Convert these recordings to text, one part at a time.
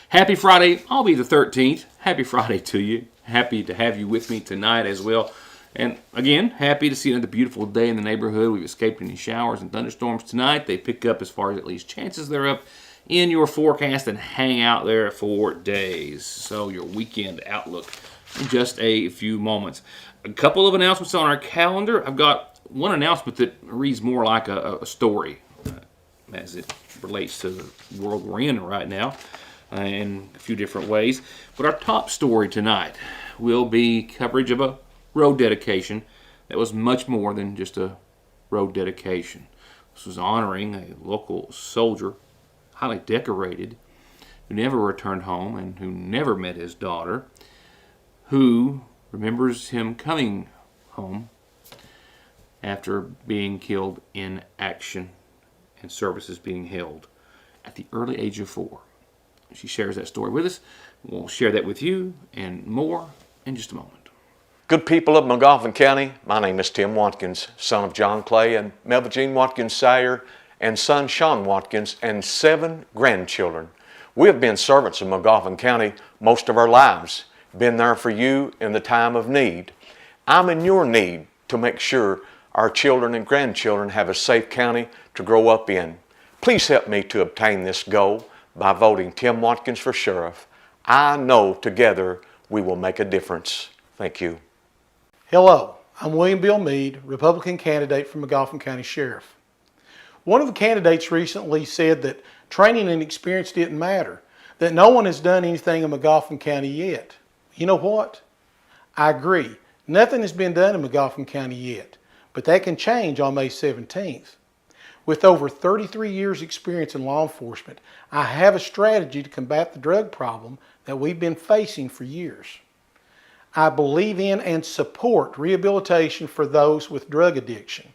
Happy Friday. I'll be the 13th. Happy Friday to you. Happy to have you with me tonight as well. And again, happy to see another beautiful day in the neighborhood. We've escaped any showers and thunderstorms tonight. They pick up as far as at least chances they're up in your forecast and hang out there for days. So your weekend outlook in just a few moments. A couple of announcements on our calendar. I've got one announcement that reads more like a story as it relates to the world we're in right now in a few different ways. But our top story tonight will be coverage of a road dedication that was much more than just a road dedication. This was honoring a local soldier, highly decorated, who never returned home and who never met his daughter, who remembers him coming home after being killed in action and services being held at the early age of 4. She shares that story with us. We'll share that with you and more in just a moment. Good people of Mcgoffin County, my name is Tim Watkins, son of John Clay and Melva Jean Watkins Sire, and son Sean Watkins, and 7 grandchildren. We have been servants of Mcgoffin County most of our lives, been there for you in the time of need. I'm in your need to make sure our children and grandchildren have a safe county to grow up in. Please help me to obtain this goal by voting Tim Watkins for sheriff. I know together we will make a difference. Thank you. Hello, I'm William Bill Mead, Republican candidate for Mcgoffin County Sheriff. One of the candidates recently said that training and experience didn't matter, that no one has done anything in Mcgoffin County yet. You know what? I agree. Nothing has been done in Mcgoffin County yet, but that can change on May 17th. With over 33 years experience in law enforcement, I have a strategy to combat the drug problem that we've been facing for years. I believe in and support rehabilitation for those with drug addiction.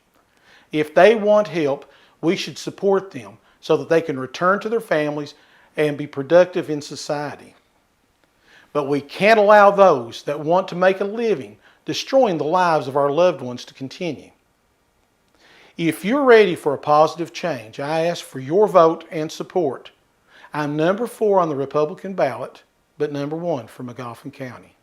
If they want help, we should support them so that they can return to their families and be productive in society. But we can't allow those that want to make a living destroying the lives of our loved ones to continue. If you're ready for a positive change, I ask for your vote and support. I'm number 4 on the Republican ballot, but number 1 for Mcgoffin County.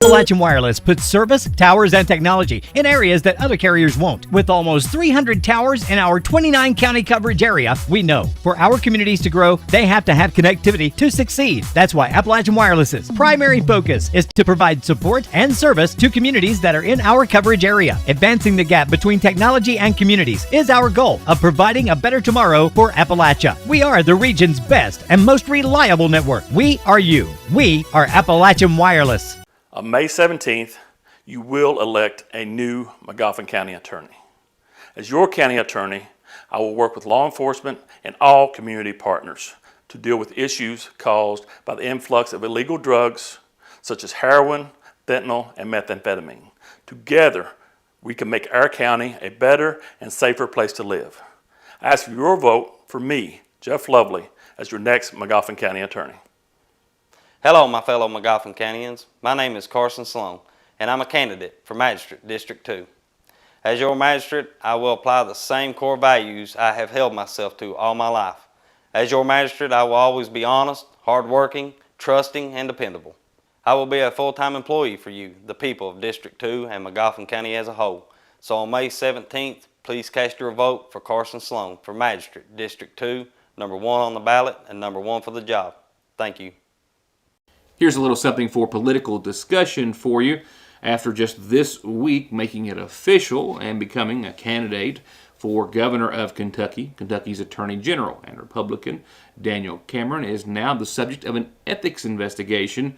Appalachian Wireless puts service, towers, and technology in areas that other carriers won't. With almost 300 towers in our 29 county coverage area, we know for our communities to grow, they have to have connectivity to succeed. That's why Appalachian Wireless's primary focus is to provide support and service to communities that are in our coverage area. Advancing the gap between technology and communities is our goal of providing a better tomorrow for Appalachia. We are the region's best and most reliable network. We are you. We are Appalachian Wireless. On May 17th, you will elect a new Mcgoffin County attorney. As your county attorney, I will work with law enforcement and all community partners to deal with issues caused by the influx of illegal drugs such as heroin, fentanyl, and methamphetamine. Together, we can make our county a better and safer place to live. I ask for your vote for me, Jeff Lovely, as your next Mcgoffin County attorney. Hello, my fellow Mcgoffin Countyans. My name is Carson Sloan, and I'm a candidate for Magistrate District 2. As your magistrate, I will apply the same core values I have held myself to all my life. As your magistrate, I will always be honest, hardworking, trusting, and dependable. I will be a full-time employee for you, the people of District 2 and Mcgoffin County as a whole. So on May 17th, please cast your vote for Carson Sloan for Magistrate District 2, number 1 on the ballot and number 1 for the job. Thank you. Here's a little something for political discussion for you. After just this week making it official and becoming a candidate for governor of Kentucky, Kentucky's Attorney General and Republican Daniel Cameron is now the subject of an ethics investigation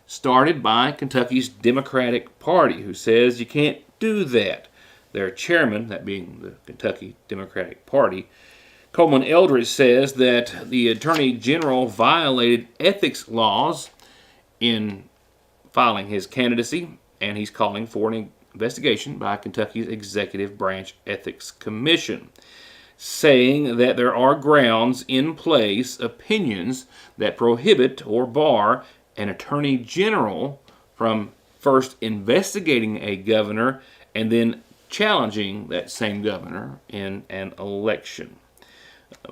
started by Kentucky's Democratic Party, who says you can't do that. Their chairman, that being the Kentucky Democratic Party, Coleman Eldridge, says that the Attorney General violated ethics laws in filing his candidacy, and he's calling for an investigation by Kentucky's Executive Branch Ethics Commission, saying that there are grounds in place, opinions that prohibit or bar an attorney general from first investigating a governor and then challenging that same governor in an election.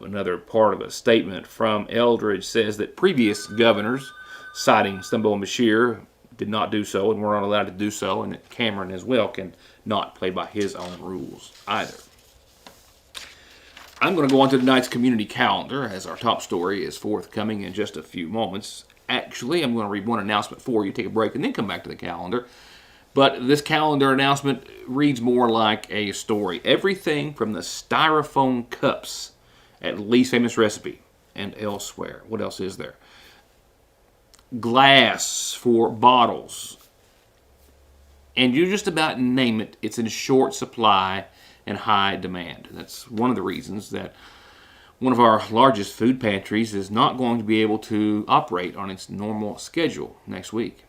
Another part of a statement from Eldridge says that previous governors, citing Stumbo and Bashir, did not do so and were not allowed to do so, and that Cameron as well can not play by his own rules either. I'm going to go on to tonight's community calendar, as our top story is forthcoming in just a few moments. Actually, I'm going to read one announcement for you, take a break, and then come back to the calendar. But this calendar announcement reads more like a story. Everything from the styrofoam cups at Lee's Famous Recipe and elsewhere. What else is there? Glass for bottles. And you just about name it, it's in short supply and high demand. That's one of the reasons that one of our largest food pantries is not going to be able to operate on its normal schedule next week.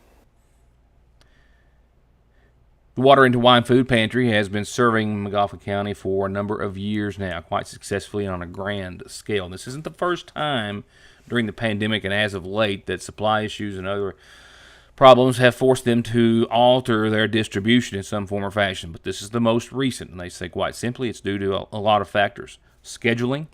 The Water into Wine Food Pantry has been serving Mcgoffin County for a number of years now, quite successfully on a grand scale. This isn't the first time during the pandemic and as of late that supply issues and other problems have forced them to alter their distribution in some form or fashion. But this is the most recent, and they say quite simply it's due to a lot of factors. Scheduling,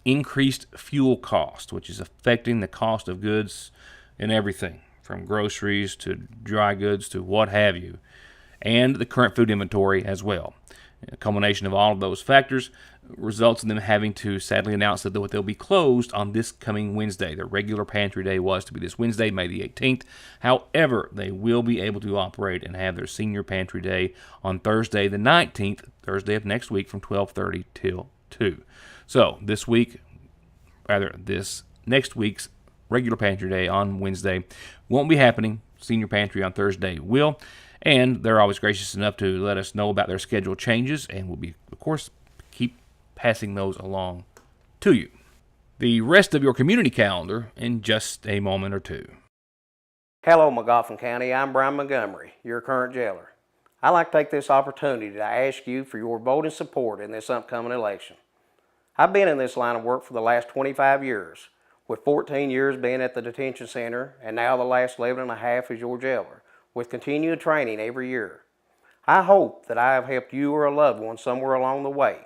increased fuel cost, which is affecting the cost of goods and everything, from groceries to dry goods to what have you, and the current food inventory as well. A combination of all of those factors results in them having to sadly announce that they'll be closed on this coming Wednesday. Their regular pantry day was to be this Wednesday, May the 18th. However, they will be able to operate and have their senior pantry day on Thursday the 19th, Thursday of next week, from 12:30 till 2. So this next week's regular pantry day on Wednesday won't be happening. Senior pantry on Thursday will. And they're always gracious enough to let us know about their schedule changes, and we'll be, of course, keep passing those along to you. The rest of your community calendar in just a moment or two. Hello, Mcgoffin County. I'm Brian Montgomery, your current jailer. I'd like to take this opportunity to ask you for your vote and support in this upcoming election. I've been in this line of work for the last 25 years, with 14 years being at the detention center, and now the last 11 and a half as your jailer, with continued training every year. I hope that I have helped you or a loved one somewhere along the way,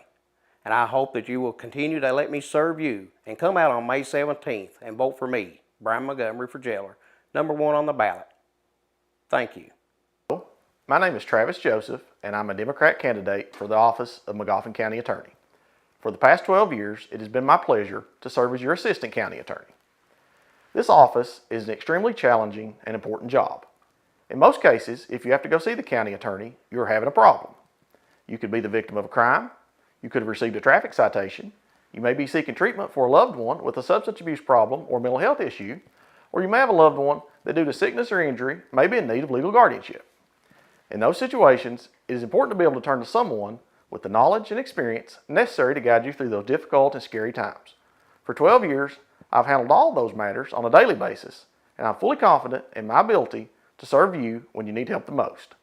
and I hope that you will continue to let me serve you and come out on May 17th and vote for me, Brian Montgomery, for jailer, number 1 on the ballot. Thank you. My name is Travis Joseph, and I'm a Democrat candidate for the office of Mcgoffin County Attorney. For the past 12 years, it has been my pleasure to serve as your Assistant County Attorney. This office is an extremely challenging and important job. In most cases, if you have to go see the county attorney, you're having a problem. You could be the victim of a crime, you could have received a traffic citation, you may be seeking treatment for a loved one with a substance abuse problem or mental health issue, or you may have a loved one that due to sickness or injury may be in need of legal guardianship. In those situations, it is important to be able to turn to someone with the knowledge and experience necessary to guide you through those difficult and scary times. For 12 years, I've handled all those matters on a daily basis, and I'm fully confident in my ability to serve you when you need help the most.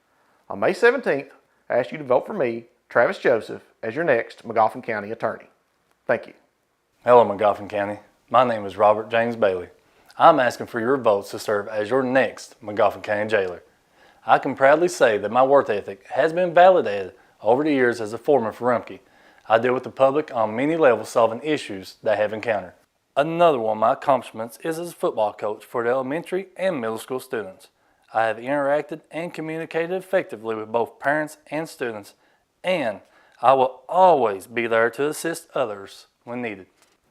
On May 17th, I ask you to vote for me, Travis Joseph, as your next Mcgoffin County Attorney. Thank you. Hello, Mcgoffin County. My name is Robert James Bailey. I'm asking for your votes to serve as your next Mcgoffin County Jailer. I can proudly say that my work ethic has been validated over the years as a foreman for Rumpke. I deal with the public on many levels solving issues they have encountered. Another one of my accomplishments is as a football coach for the elementary and middle school students. I have interacted and communicated effectively with both parents and students, and I will always be there to assist others when needed.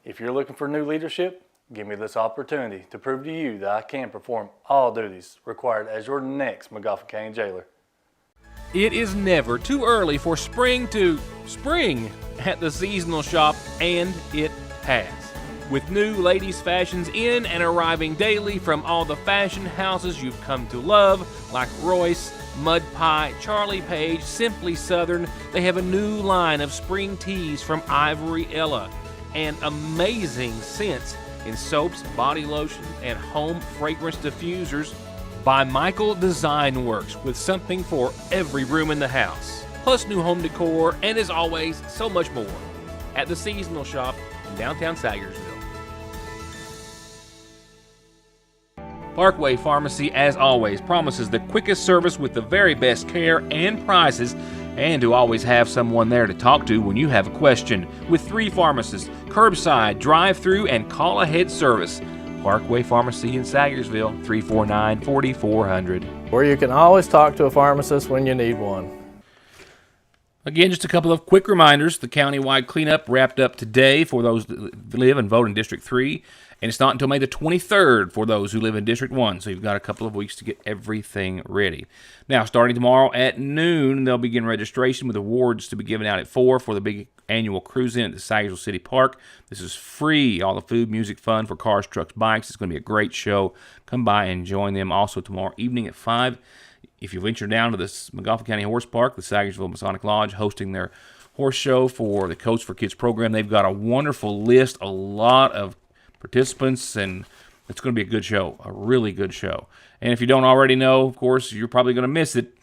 If you're looking for new leadership, give me this opportunity to prove to you that I can perform all duties required as your next Mcgoffin County Jailer. It is never too early for spring to spring at the seasonal shop, and it has. With new ladies' fashions in and arriving daily from all the fashion houses you've come to love, like Royce, Mud Pie, Charlie Page, Simply Southern, they have a new line of spring tees from Ivory Ella, and amazing scents in soaps, body lotions, and home fragrance diffusers by Michael Design Works, with something for every room in the house. Plus new home decor, and as always, so much more at the seasonal shop in downtown Sayersville. Parkway Pharmacy, as always, promises the quickest service with the very best care and prices and to always have someone there to talk to when you have a question. With 3 pharmacists, curbside, drive-through, and call-ahead service. Parkway Pharmacy in Sayersville, 349-4400. Where you can always talk to a pharmacist when you need one. Again, just a couple of quick reminders. The countywide cleanup wrapped up today for those that live and vote in District 3, and it's not until May the 23rd for those who live in District 1, so you've got a couple of weeks to get everything ready. Now, starting tomorrow at noon, they'll begin registration with awards to be given out at 4 for the big annual cruise-in at the Sayersville City Park. This is free. All the food, music, fun for cars, trucks, bikes. It's going to be a great show. Come by and join them. Also, tomorrow evening at 5, if you venture down to the Mcgoffin County Horse Park, the Sayersville Masonic Lodge hosting their horse show for the Coach for Kids program. They've got a wonderful list, a lot of participants, and it's going to be a good show, a really good show. And if you don't already know, of course, you're probably going to miss it,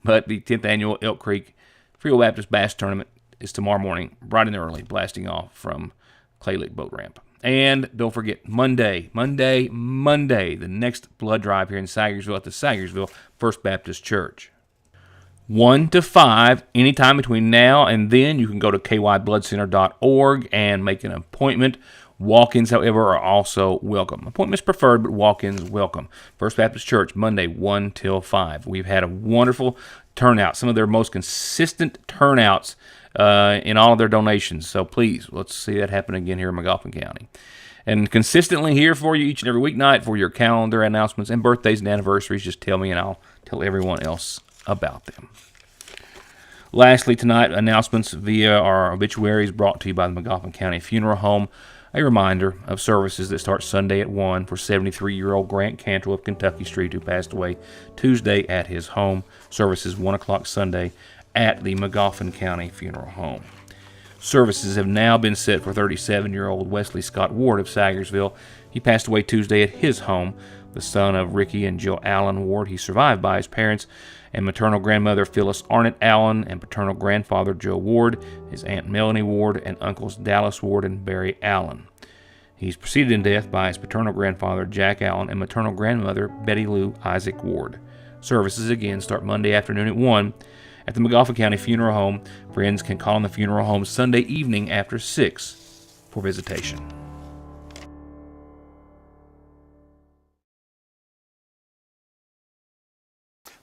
but the 10th Annual Elk Creek Free Will Baptist Bass Tournament is tomorrow morning, bright and early, blasting off from Clay Lake Boat Ramp. And don't forget, Monday, the next blood drive here in Sayersville at the Sayersville First Baptist Church. 1 to 5, anytime between now and then, you can go to kybloodcenter.org and make an appointment. Walk-ins, however, are also welcome. Appointments preferred, but walk-ins welcome. First Baptist Church, Monday, 1 till 5. We've had a wonderful turnout, some of their most consistent turnouts in all of their donations. So please, let's see that happen again here in Mcgoffin County. And consistently here for you each and every weeknight for your calendar announcements and birthdays and anniversaries. Just tell me and I'll tell everyone else about them. Lastly, tonight, announcements via our obituaries brought to you by the Mcgoffin County Funeral Home. A reminder of services that start Sunday at 1 for 73-year-old Grant Cantrell of Kentucky Street, who passed away Tuesday at his home. Services 1 o'clock Sunday at the Mcgoffin County Funeral Home. Services have now been set for 37-year-old Wesley Scott Ward of Sayersville. He passed away Tuesday at his home, the son of Ricky and Jill Allen Ward. He's survived by his parents and maternal grandmother Phyllis Arnett Allen and paternal grandfather Joe Ward, his aunt Melanie Ward, and uncles Dallas Ward and Barry Allen. He's preceded in death by his paternal grandfather Jack Allen and maternal grandmother Betty Lou Isaac Ward. Services again start Monday afternoon at 1 at the Mcgoffin County Funeral Home. Friends can call on the funeral home Sunday evening after 6 for visitation.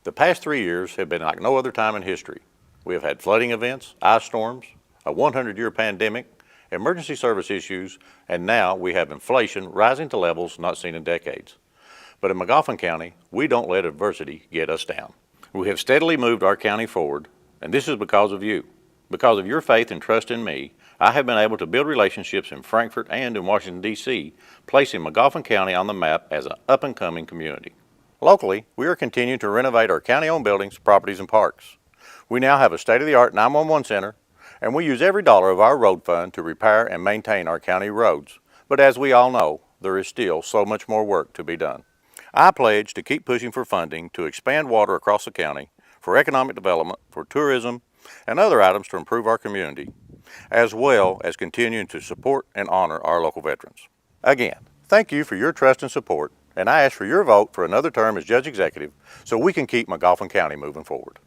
The past 3 years have been like no other time in history. We have had flooding events, ice storms, a 100-year pandemic, emergency service issues, and now we have inflation rising to levels not seen in decades. But in Mcgoffin County, we don't let adversity get us down. We have steadily moved our county forward, and this is because of you. Because of your faith and trust in me, I have been able to build relationships in Frankfort and in Washington, D.C., placing Mcgoffin County on the map as an up-and-coming community. Locally, we are continuing to renovate our county-owned buildings, properties, and parks. We now have a state-of-the-art 911 center, and we use every dollar of our road fund to repair and maintain our county roads. But as we all know, there is still so much more work to be done. I pledge to keep pushing for funding to expand water across the county, for economic development, for tourism, and other items to improve our community, as well as continuing to support and honor our local veterans. Again, thank you for your trust and support, and I ask for your vote for another term as Judge Executive so we can keep Mcgoffin County moving forward.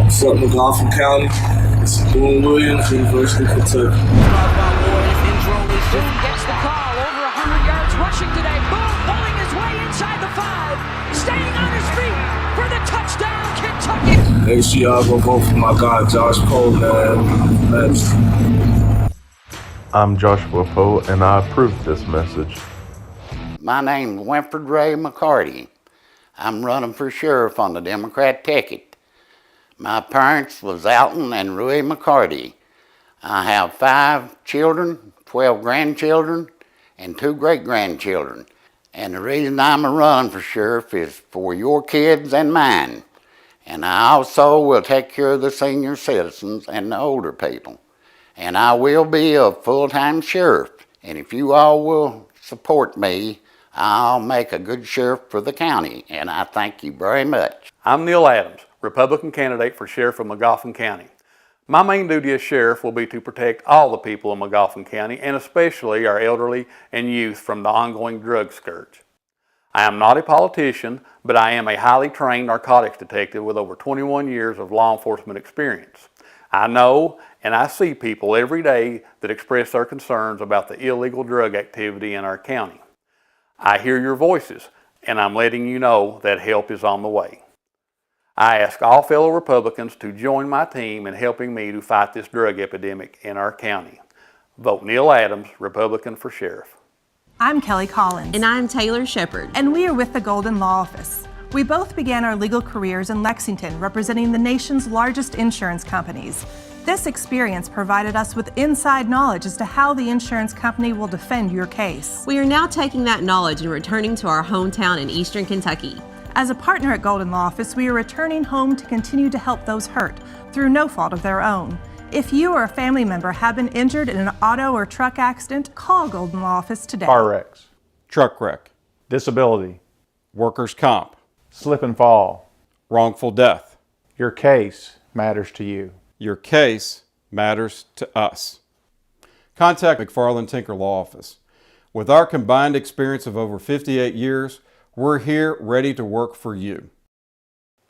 What's up, Mcgoffin County? It's Boone Williams, University of Kentucky. Boone gets the call, over 100 yards rushing today. Boone pulling his way inside the 5, staying on his feet for the touchdown, Kentucky. Make sure y'all go vote for my guy, Josh Poe, man. Let's. I'm Joshua Poe, and I approve this message. My name's Winfred Ray McCarty. I'm running for sheriff on the Democrat ticket. My parents was Alton and Rui McCarty. I have 5 children, 12 grandchildren, and 2 great-grandchildren. And the reason I'm a running for sheriff is for your kids and mine. And I also will take care of the senior citizens and the older people. And I will be a full-time sheriff. And if you all will support me, I'll make a good sheriff for the county. And I thank you very much. I'm Neil Adams, Republican candidate for sheriff of Mcgoffin County. My main duty as sheriff will be to protect all the people of Mcgoffin County, and especially our elderly and youth from the ongoing drug scourge. I am not a politician, but I am a highly trained narcotics detective with over 21 years of law enforcement experience. I know and I see people every day that express their concerns about the illegal drug activity in our county. I hear your voices, and I'm letting you know that help is on the way. I ask all fellow Republicans to join my team in helping me to fight this drug epidemic in our county. Vote Neil Adams, Republican for Sheriff. I'm Kelly Collins. And I'm Taylor Shepard. And we are with the Golden Law Office. We both began our legal careers in Lexington, representing the nation's largest insurance companies. This experience provided us with inside knowledge as to how the insurance company will defend your case. We are now taking that knowledge and returning to our hometown in Eastern Kentucky. As a partner at Golden Law Office, we are returning home to continue to help those hurt through no fault of their own. If you or a family member have been injured in an auto or truck accident, call Golden Law Office today. Car wrecks, truck wreck, disability, workers' comp, slip and fall, wrongful death. Your case matters to you. Your case matters to us. Contact McFarland Tinker Law Office. With our combined experience of over 58 years, we're here ready to work for you.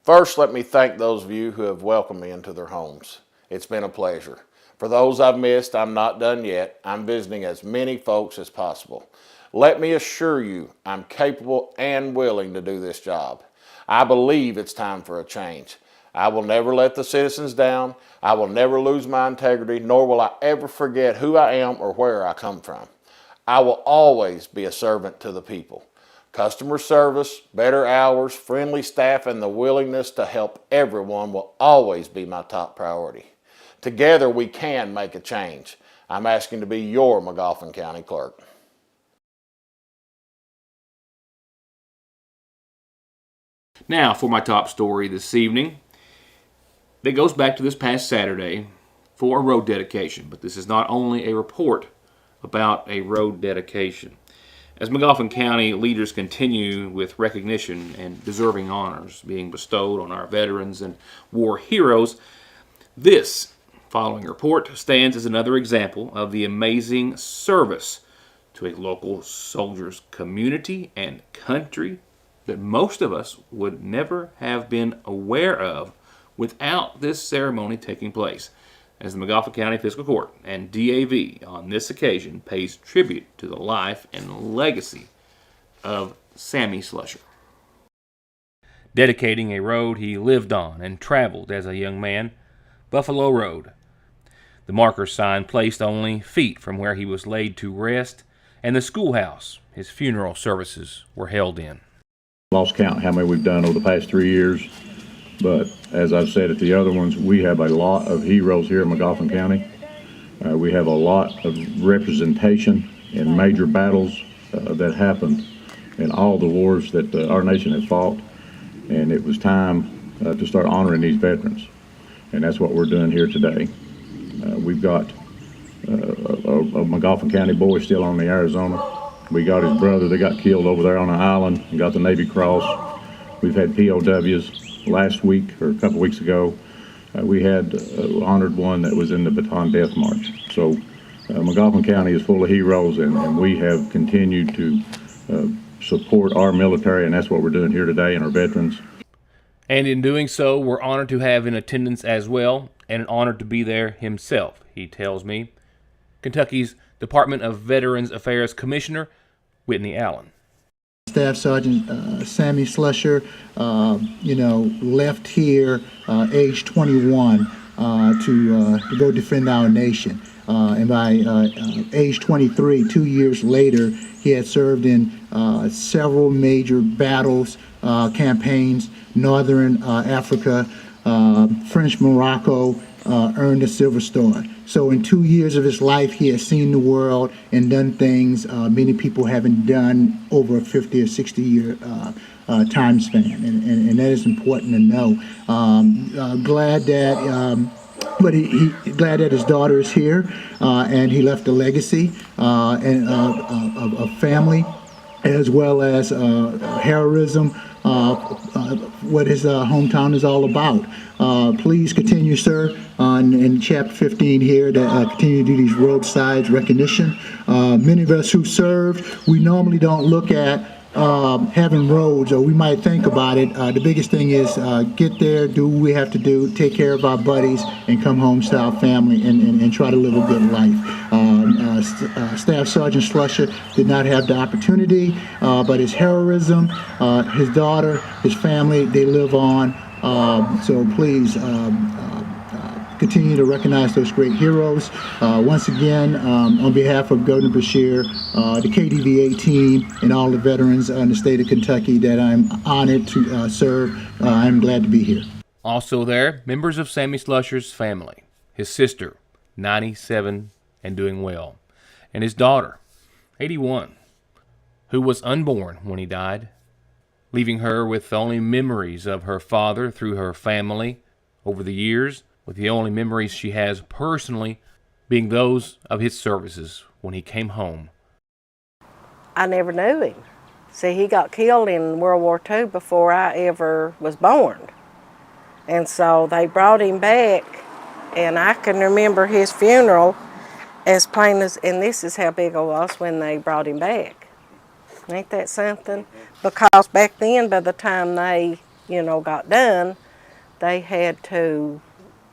First, let me thank those of you who have welcomed me into their homes. It's been a pleasure. For those I've missed, I'm not done yet. I'm visiting as many folks as possible. Let me assure you, I'm capable and willing to do this job. I believe it's time for a change. I will never let the citizens down. I will never lose my integrity, nor will I ever forget who I am or where I come from. I will always be a servant to the people. Customer service, better hours, friendly staff, and the willingness to help everyone will always be my top priority. Together we can make a change. I'm asking to be your Mcgoffin County Clerk. Now for my top story this evening. That goes back to this past Saturday for a road dedication, but this is not only a report about a road dedication. As Mcgoffin County leaders continue with recognition and deserving honors being bestowed on our veterans and war heroes, this following report stands as another example of the amazing service to a local soldier's community and country that most of us would never have been aware of without this ceremony taking place, as the Mcgoffin County Fiscal Court and DAV on this occasion pays tribute to the life and legacy of Sammy Slusher. Dedicating a road he lived on and traveled as a young man, Buffalo Road. The marker sign placed only feet from where he was laid to rest, and the schoolhouse his funeral services were held in. Lost count how many we've done over the past 3 years. But as I've said at the other ones, we have a lot of heroes here in Mcgoffin County. We have a lot of representation in major battles that happened in all the wars that our nation has fought. And it was time to start honoring these veterans. And that's what we're doing here today. We've got a Mcgoffin County boy still on the Arizona. We got his brother that got killed over there on an island and got the Navy Cross. We've had POWs. Last week, or a couple weeks ago, we had honored one that was in the Baton Death March. So Mcgoffin County is full of heroes, and we have continued to support our military, and that's what we're doing here today, and our veterans. And in doing so, we're honored to have in attendance as well, and an honor to be there himself, he tells me, Kentucky's Department of Veterans Affairs Commissioner, Whitney Allen. Staff Sergeant Sammy Slusher, left here age 21 to go defend our nation. And by age 23, 2 years later, he had served in several major battles, campaigns, Northern Africa, French Morocco, earned a Silver Star. So in 2 years of his life, he has seen the world and done things many people haven't done over a 50 or 60 year time span. And that is important to know. Glad that glad that his daughter is here, and he left a legacy and of family, as well as heroism, what his hometown is all about. Please continue, sir, in Chapter 15 here to continue to do these roadsides recognition. Many of us who served, we normally don't look at having roads, or we might think about it. The biggest thing is get there, do what we have to do, take care of our buddies, and come home to our family and try to live a good life. Staff Sergeant Slusher did not have the opportunity, but his heroism, his daughter, his family, they live on. So please continue to recognize those great heroes. Once again, on behalf of Governor Beshear, the KDVA team, and all the veterans in the state of Kentucky that I'm honored to serve, I'm glad to be here. Also there, members of Sammy Slusher's family, his sister, 97 and doing well, and his daughter, 81, who was unborn when he died, leaving her with only memories of her father through her family over the years, with the only memories she has personally being those of his services when he came home. I never knew him. See, he got killed in World War II before I ever was born. And so they brought him back, and I can remember his funeral as plain as, and this is how big I was when they brought him back. Ain't that something? Because back then, by the time they, got done, they had to,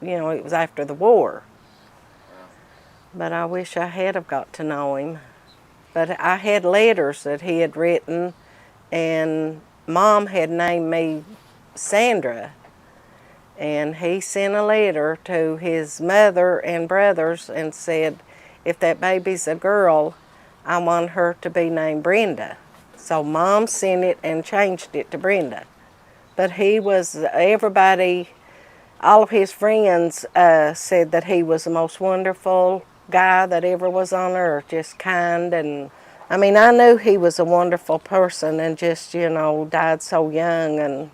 it was after the war. But I wish I had have got to know him. But I had letters that he had written, and Mom had named me Sandra. And he sent a letter to his mother and brothers and said, if that baby's a girl, I want her to be named Brenda. So Mom sent it and changed it to Brenda. But he was, everybody, all of his friends said that he was the most wonderful guy that ever was on earth, just kind. And I mean, I knew he was a wonderful person and just, died so young, and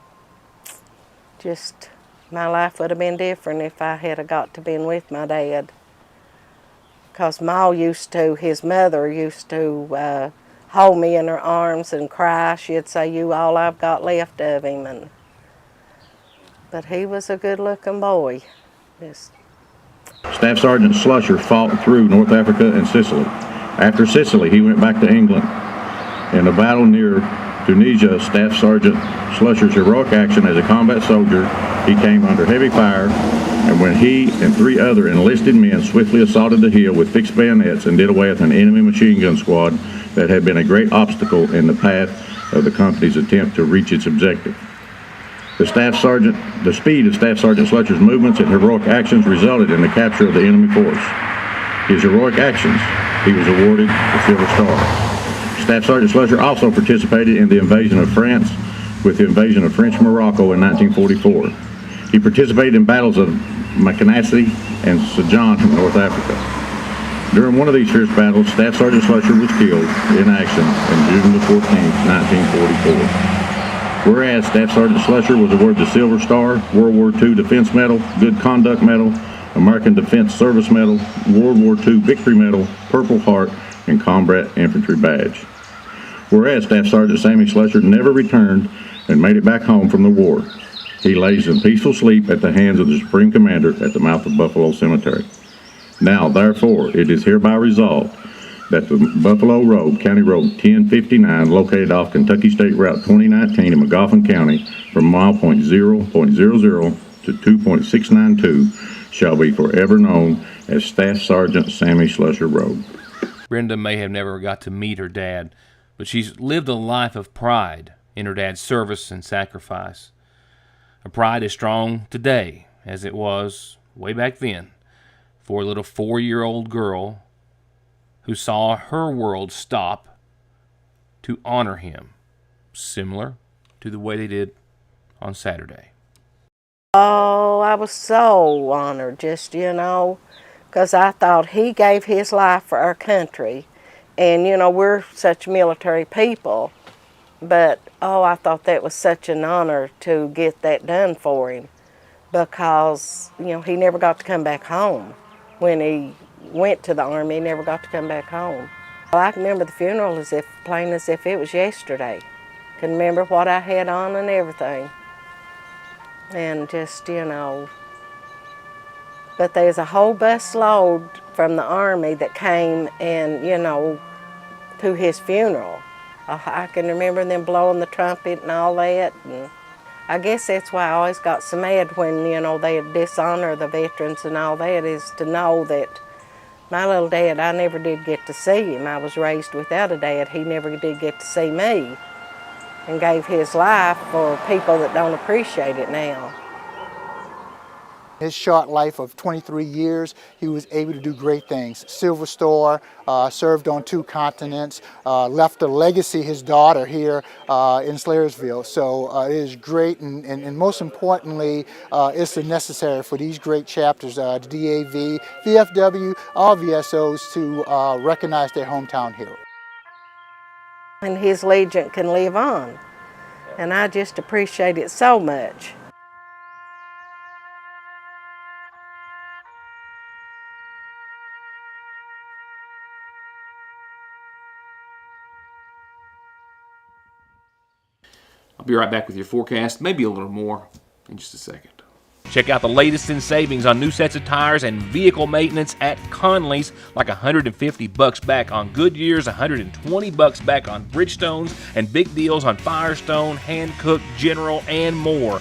just my life would have been different if I had got to been with my dad. Because Ma his mother used to hold me in her arms and cry. She'd say, "You all I've got left of him." But he was a good-looking boy. Staff Sergeant Slusher fought through North Africa and Sicily. After Sicily, he went back to England. In a battle near Tunisia, Staff Sergeant Slusher's heroic action as a combat soldier, he came under heavy fire, and when he and 3 other enlisted men swiftly assaulted the hill with fixed bayonets and did away with an enemy machine gun squad that had been a great obstacle in the path of the company's attempt to reach its objective. The speed of Staff Sergeant Slusher's movements and heroic actions resulted in the capture of the enemy force. His heroic actions, he was awarded the Silver Star. Staff Sergeant Slusher also participated in the invasion of France with the invasion of French Morocco in 1944. He participated in battles of Mcgoffin and Sajan in North Africa. During one of these fierce battles, Staff Sergeant Slusher was killed in action on June the 14th, 1944. Whereas Staff Sergeant Slusher was awarded the Silver Star, World War II Defense Medal, Good Conduct Medal, American Defense Service Medal, World War II Victory Medal, Purple Heart, and Combat Infantry Badge. Whereas Staff Sergeant Sammy Slusher never returned and made it back home from the war. He lays in peaceful sleep at the hands of the Supreme Commander at the mouth of Buffalo Cemetery. Now, therefore, it is hereby resolved that the Buffalo Road, County Road 1059, located off Kentucky State Route 2019 in Mcgoffin County from mile .0.00 to 2.692 shall be forever known as Staff Sergeant Sammy Slusher Road. Brenda may have never got to meet her dad, but she's lived a life of pride in her dad's service and sacrifice. Her pride is strong today as it was way back then for a little 4-year-old girl who saw her world stop to honor him, similar to the way they did on Saturday. Oh, I was so honored, just, because I thought he gave his life for our country. And, we're such military people. But, I thought that was such an honor to get that done for him. Because, he never got to come back home. When he went to the Army, he never got to come back home. Well, I can remember the funeral plain as if it was yesterday. Can remember what I had on and everything. And just, but there's a whole bus load from the Army that came and, to his funeral. I can remember them blowing the trumpet and all that. And I guess that's why I always got so mad when, you know, they dishonor the veterans and all that, is to know that my little dad, I never did get to see him. I was raised without a dad. He never did get to see me, and gave his life for people that don't appreciate it now. His short life of 23 years, he was able to do great things. Silver Star, served on 2 continents, left a legacy, his daughter here in Slayersville. So it is great, and most importantly, it's necessary for these great chapters, the DAV, VFW, all VSOs to recognize their hometown hero. And his legend can live on, and I just appreciate it so much. I'll be right back with your forecast, maybe a little more in just a second. Check out the latest in savings on new sets of tires and vehicle maintenance at Conley's, like $150 back on Goodyears, $120 back on Bridgestones, and big deals on Firestone, Hankook, General, and more.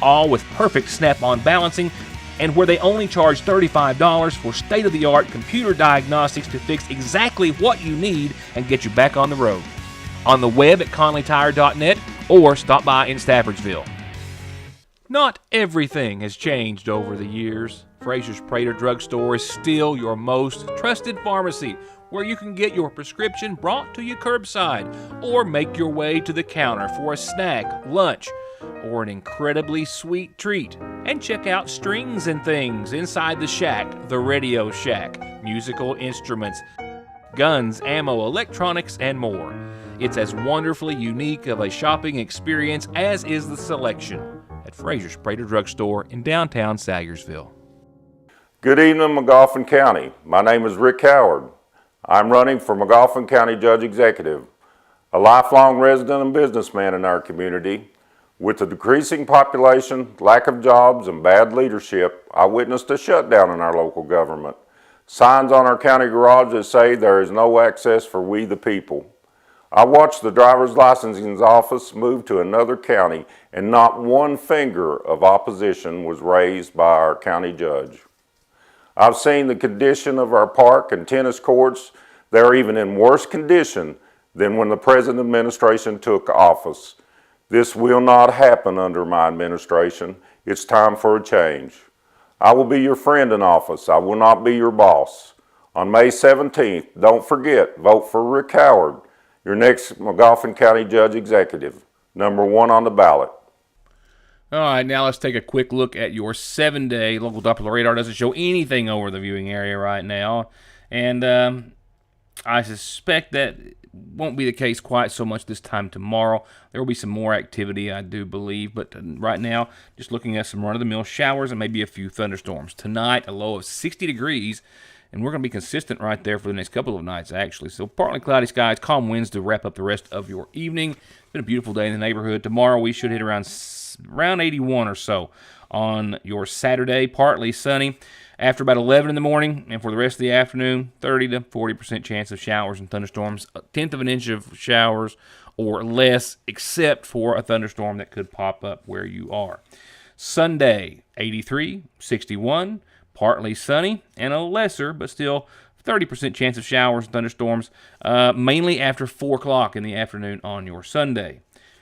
All with perfect snap-on balancing, and where they only charge $35 for state-of-the-art computer diagnostics to fix exactly what you need and get you back on the road. On the web at conleytire.net or stop by in Staffordsville. Not everything has changed over the years. Fraser's Prater Drug Store is still your most trusted pharmacy, where you can get your prescription brought to you curbside or make your way to the counter for a snack, lunch, or an incredibly sweet treat. And check out Strings and Things inside the shack, the Radio Shack, musical instruments, guns, ammo, electronics, and more. It's as wonderfully unique of a shopping experience as is the selection at Fraser's Prater Drug Store in downtown Salyersville. Good evening, Mcgoffin County. My name is Rick Howard. I'm running for Mcgoffin County Judge Executive, a lifelong resident and businessman in our community. With the decreasing population, lack of jobs, and bad leadership, I witnessed a shutdown in our local government. Signs on our county garages say there is no access for we the people. I watched the driver's licensing office move to another county, and not one finger of opposition was raised by our county judge. I've seen the condition of our park and tennis courts. They're even in worse condition than when the present administration took office. This will not happen under my administration. It's time for a change. I will be your friend in office. I will not be your boss. On May 17th, don't forget, vote for Rick Howard, your next Mcgoffin County Judge Executive, number 1 on the ballot. All right, now let's take a quick look at your 7-day local Doppler radar. Doesn't show anything over the viewing area right now, and I suspect that won't be the case quite so much this time tomorrow. There will be some more activity, I do believe, but right now, just looking at some run-of-the-mill showers and maybe a few thunderstorms. Tonight, a low of 60 degrees, and we're going to be consistent right there for the next couple of nights, actually. So partly cloudy skies, calm winds to wrap up the rest of your evening. It's been a beautiful day in the neighborhood. Tomorrow, we should hit around 81 or so on your Saturday, partly sunny. After about 11 in the morning, and for the rest of the afternoon, 30 to 40% chance of showers and thunderstorms, a tenth of an inch of showers or less, except for a thunderstorm that could pop up where you are. Sunday, 83, 61, partly sunny, and a lesser, but still 30% chance of showers and thunderstorms, mainly after 4 o'clock in the afternoon on your Sunday.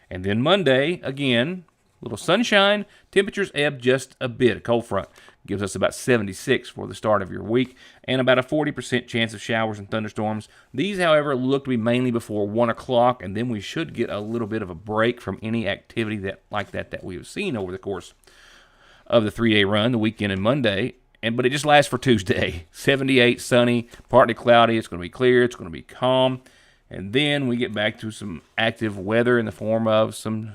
And then Monday, again, a little sunshine, temperatures ebb just a bit. A cold front gives us about 76 for the start of your week, and about a 40% chance of showers and thunderstorms. These, however, look to be mainly before 1 o'clock, and then we should get a little bit of a break from any activity like that we have seen over the course of the 3-day run, the weekend and Monday. But it just lasts for Tuesday. 78, sunny, partly cloudy. It's going to be clear. It's going to be calm. And then we get back to some active weather in the form of some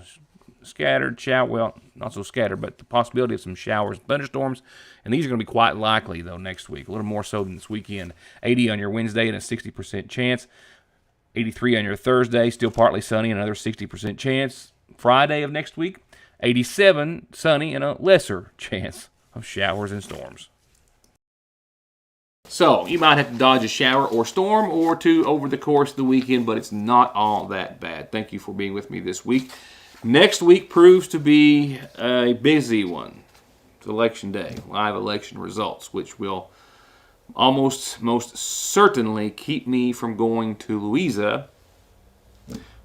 scattered shower, well, not so scattered, but the possibility of some showers and thunderstorms. And these are going to be quite likely, though, next week. A little more so than this weekend. 80 on your Wednesday and a 60% chance. 83 on your Thursday, still partly sunny and another 60% chance. Friday of next week, 87 sunny and a lesser chance of showers and storms. So you might have to dodge a shower or storm or two over the course of the weekend, but it's not all that bad. Thank you for being with me this week. Next week proves to be a busy one. It's Election Day, live election results, which will most certainly keep me from going to Louisa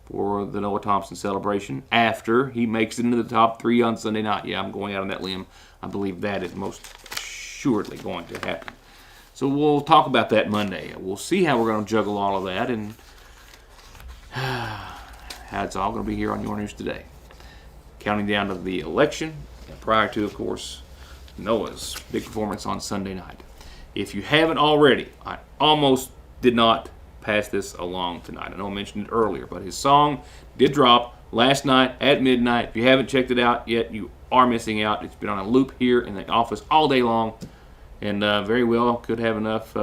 for the Noah Thompson celebration after he makes it into the top 3 on Sunday night. Yeah, I'm going out on that limb. I believe that is most assuredly going to happen. So we'll talk about that Monday. We'll see how we're going to juggle all of that and how it's all going to be here on Your News Today. Counting down to the election, and prior to, of course, Noah's big performance on Sunday night. If you haven't already, I almost did not pass this along tonight. I know I mentioned it earlier, but his song did drop last night at midnight. If you haven't checked it out yet, you are missing out. It's been on a loop here in the office all day long, and very well could have enough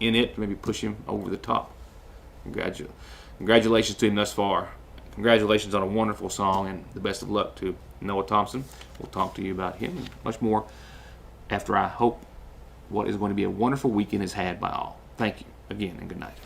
in it to maybe push him over the top. Congratulations to him thus far. Congratulations on a wonderful song, and the best of luck to Noah Thompson. We'll talk to you about him and much more after I hope what is going to be a wonderful weekend is had by all. Thank you again, and good night.